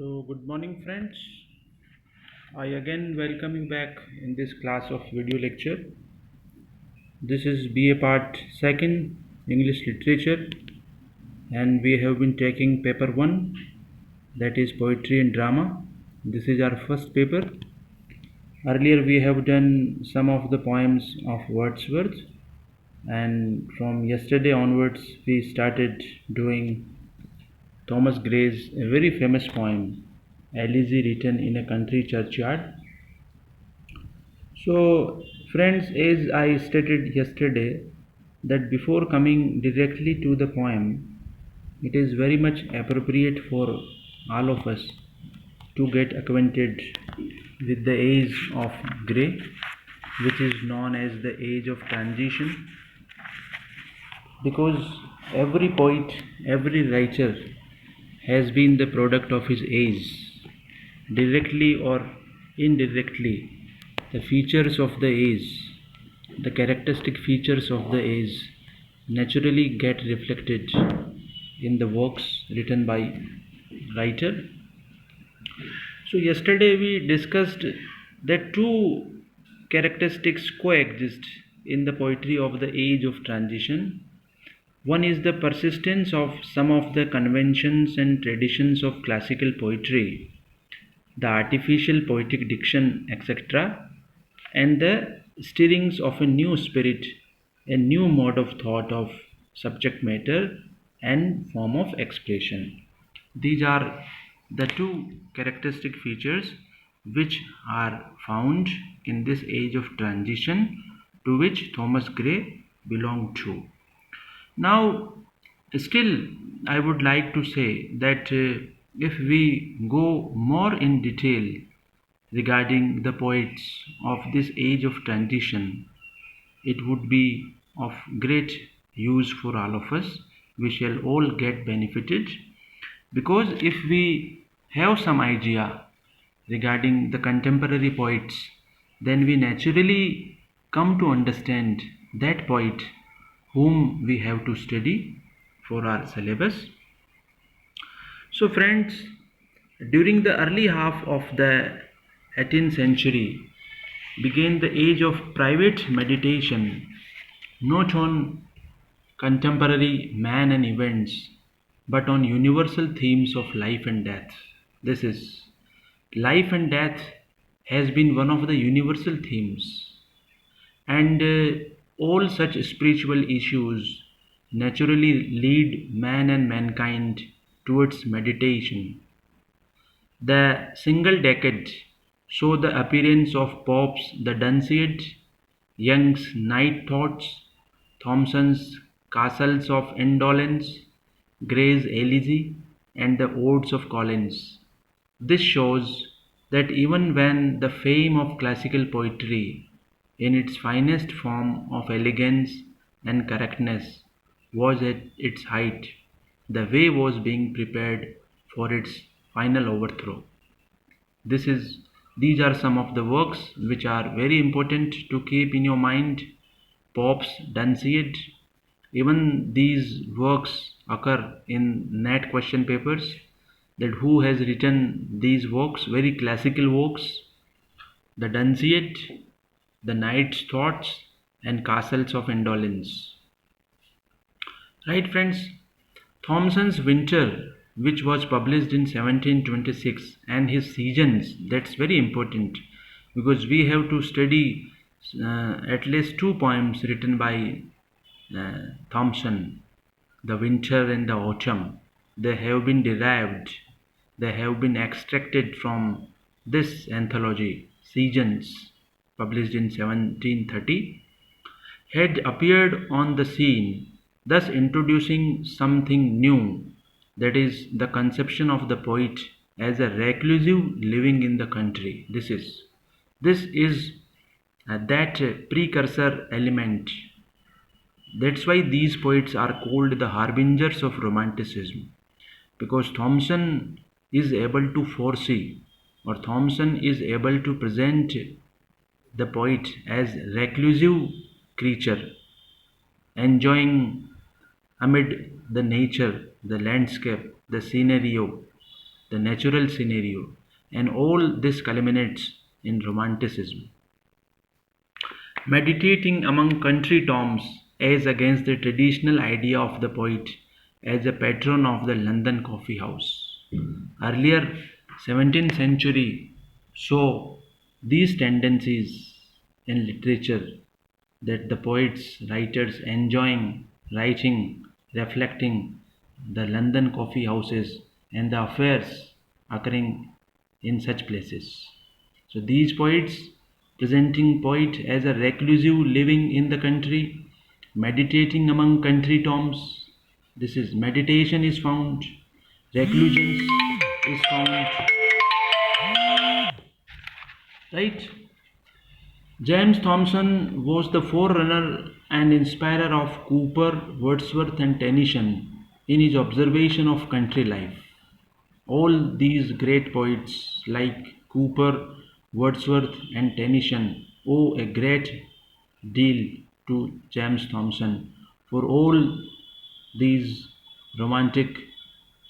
So, good morning, friends. I again welcome you back in this class of video lecture. This is BA Part 2nd English Literature, and we have been taking paper 1, that is Poetry and Drama. This is our first paper. Earlier, we have done some of the poems of Wordsworth, and from yesterday onwards, we started doing Thomas Gray's a very famous poem, Elegy, written in a country churchyard. So, friends, as I stated yesterday, that before coming directly to the poem, it is very much appropriate for all of us to get acquainted with the age of Grey, which is known as the age of transition, because every poet, every writer has been the product of his age, directly or indirectly. The features of the age, the characteristic features of the age naturally get reflected in the works written by writer. So yesterday we discussed that two characteristics coexist in the poetry of the age of transition. One is the persistence of some of the conventions and traditions of classical poetry, the artificial poetic diction, etc., and the stirrings of a new spirit, a new mode of thought of subject matter and form of expression. These are the two characteristic features which are found in this age of transition to which Thomas Gray belonged to. Now, still, I would like to say that if we go more in detail regarding the poets of this age of transition, it would be of great use for all of us. We shall all get benefited, because if we have some idea regarding the contemporary poets, then we naturally come to understand that poet whom we have to study for our syllabus. So, friends, during the early half of the 18th century began the age of private meditation, not on contemporary man and events, but on universal themes of life and death. This is life and death has been one of the universal themes, and all such spiritual issues naturally lead man and mankind towards meditation. The single decade saw the appearance of Pope's The Dunciad, Young's Night Thoughts, Thomson's Castles of Indolence, Gray's Elegy, and the Odes of Collins. This shows that even when the fame of classical poetry, in its finest form of elegance and correctness, was at its height, the way was being prepared for its final overthrow. This is these are some of the works which are very important to keep in your mind. Pope's Dunciad. Even these works occur in NET question papers. That who has written these works, very classical works, the Dunciad, the Knight's Thoughts, and Castles of Indolence. Right, friends? Thomson's Winter, which was published in 1726, and his Seasons, that's very important, because we have to study at least two poems written by Thomson, the winter and the autumn. They have been derived, they have been extracted from this anthology, Seasons, published in 1730, had appeared on the scene, thus introducing something new, that is, the conception of the poet as a reclusive living in the country. This is that precursor element. That's why these poets are called the harbingers of romanticism, because Thomson is able to foresee, or Thomson is able to present the poet as reclusive creature, enjoying amid the nature, the landscape, the scenario, the natural scenario, and all this culminates in romanticism. Meditating among country tombs as against the traditional idea of the poet as a patron of the London coffee house. Earlier 17th century saw these tendencies in literature, that the poets, writers enjoying writing, reflecting the London coffee houses and the affairs occurring in such places. So these poets, presenting poet as a reclusive living in the country, meditating among country tombs. This is meditation is found, reclusion is found, right? James Thomson was the forerunner and inspirer of Cooper, Wordsworth, and Tennyson in his observation of country life. All these great poets like Cooper, Wordsworth, and Tennyson owe a great deal to James Thomson for all these romantic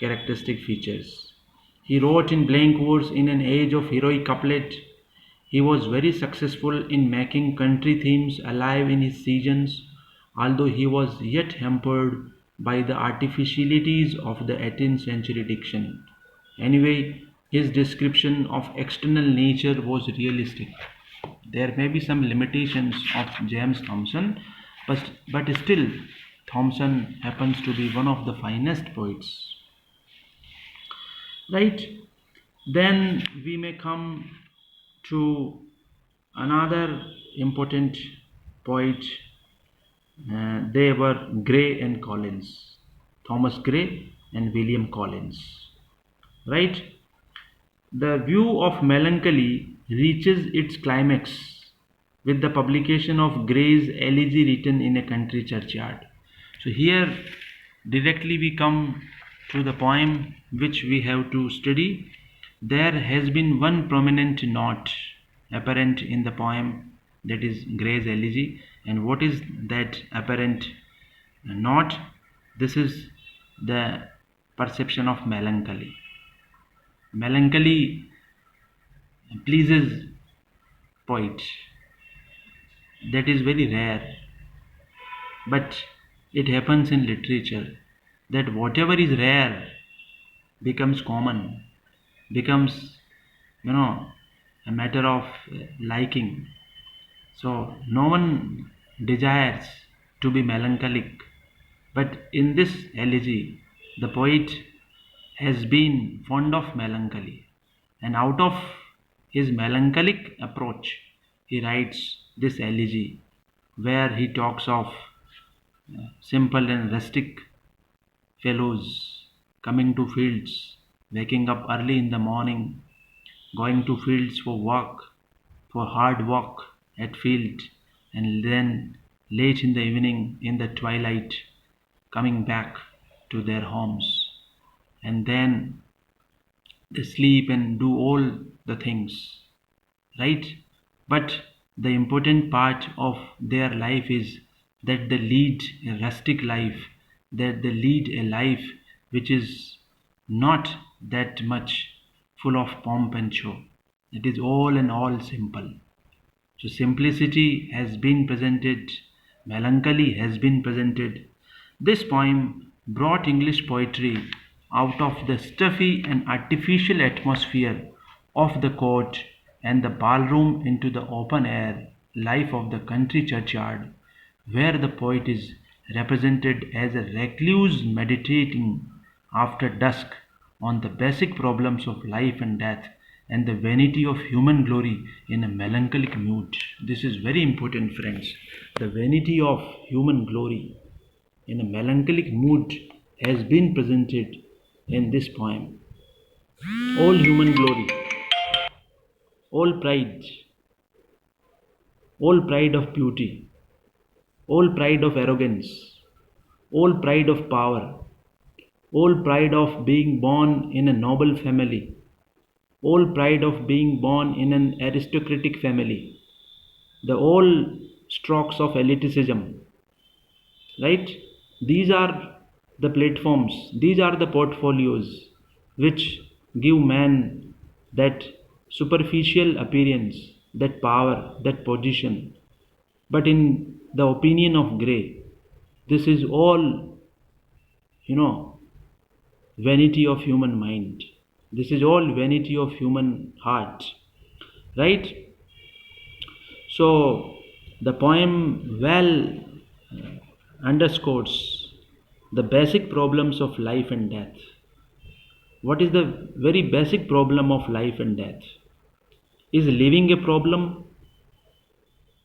characteristic features. He wrote in blank verse in an age of heroic couplet. He was very successful in making country themes alive in his seasons, although he was yet hampered by the artificialities of the 18th century diction. Anyway, his description of external nature was realistic. There may be some limitations of James Thomson, but still, Thomson happens to be one of the finest poets. Right? Then we may come to another important poet. They were Gray and Collins, Thomas Gray and William Collins. Right? The view of melancholy reaches its climax with the publication of Gray's Elegy written in a country churchyard. So here directly we come to the poem which we have to study. There has been one prominent note apparent in the poem, that is Gray's Elegy. And what is that apparent note? This is the perception of melancholy. Melancholy pleases poet. That is very rare, but it happens in literature that whatever is rare becomes common, becomes, a matter of liking. So no one desires to be melancholic, but in this elegy the poet has been fond of melancholy, and out of his melancholic approach he writes this elegy, where he talks of simple and rustic fellows coming to fields, waking up early in the morning, going to fields for work, for hard work at field, and then late in the evening, in the twilight, coming back to their homes, and then they sleep and do all the things, right? But the important part of their life is that they lead a rustic life, that they lead a life which is not that much full of pomp and show. It is all and all simple. So simplicity has been presented, melancholy has been presented. This poem brought English poetry out of the stuffy and artificial atmosphere of the court and the ballroom into the open air life of the country churchyard, where the poet is represented as a recluse meditating after dusk on the basic problems of life and death and the vanity of human glory in a melancholic mood. This is very important, friends. The vanity of human glory in a melancholic mood has been presented in this poem. All human glory, all pride of beauty, all pride of arrogance, all pride of power, all pride of being born in a noble family, all pride of being born in an aristocratic family, the all strokes of elitism, right? These are the platforms, these are the portfolios which give man that superficial appearance, that power, that position. But in the opinion of Gray, this is all, you know, vanity of human mind. This is all vanity of human heart, right? So the poem well underscores the basic problems of life and death. What is the very basic problem of life and death? Is living a problem?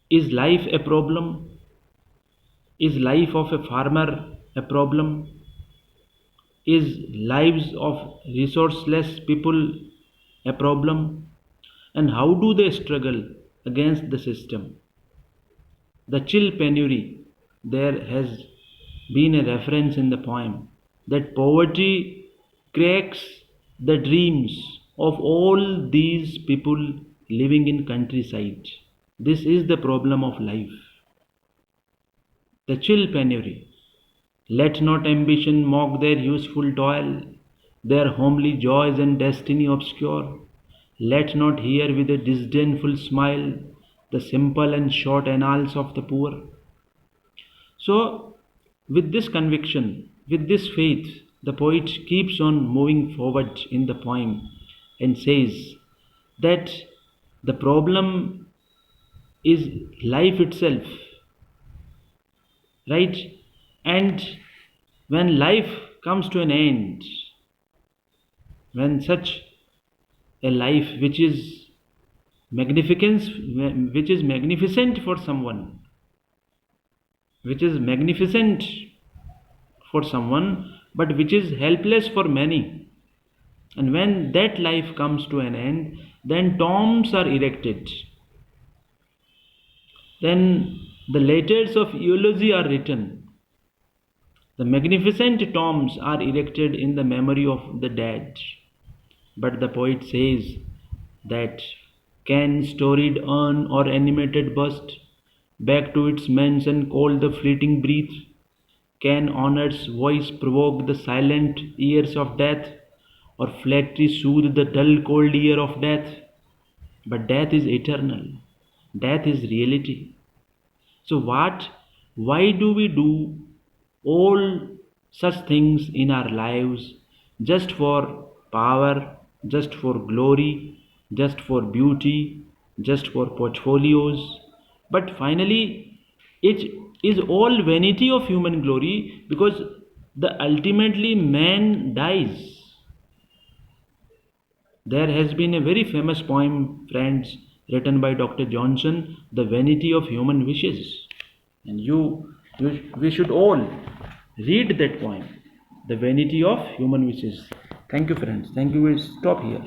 Is life a problem? Is life of a farmer a problem? Is lives of resourceless people a problem? And how do they struggle against the system? The chill penury, there has been a reference in the poem that poverty cracks the dreams of all these people living in countryside. This is the problem of life. The chill penury. Let not ambition mock their useful toil, their homely joys and destiny obscure. Let not hear with a disdainful smile the simple and short annals of the poor. So, with this conviction, with this faith, the poet keeps on moving forward in the poem and says that the problem is life itself, right? And when life comes to an end, when such a life magnificence which is magnificent for someone, which is magnificent for someone, but which is helpless for many. And when that life comes to an end, then tombs are erected. Then the letters of eulogy are written. The magnificent tombs are erected in the memory of the dead. But the poet says that can storied urn or animated bust back to its mansion call the fleeting breath? Can honor's voice provoke the silent ears of death, or flattery soothe the dull cold ear of death? But death is eternal. Death is reality. So why do we do all such things in our lives just for power, just for glory, just for beauty, just for portfolios? But finally, it is all vanity of human glory because the ultimately man dies. There has been a very famous poem, friends, written by Dr. Johnson, The Vanity of Human Wishes. And we should all read that poem, The Vanity of Human Wishes. Thank you, friends. Thank you. We'll stop here.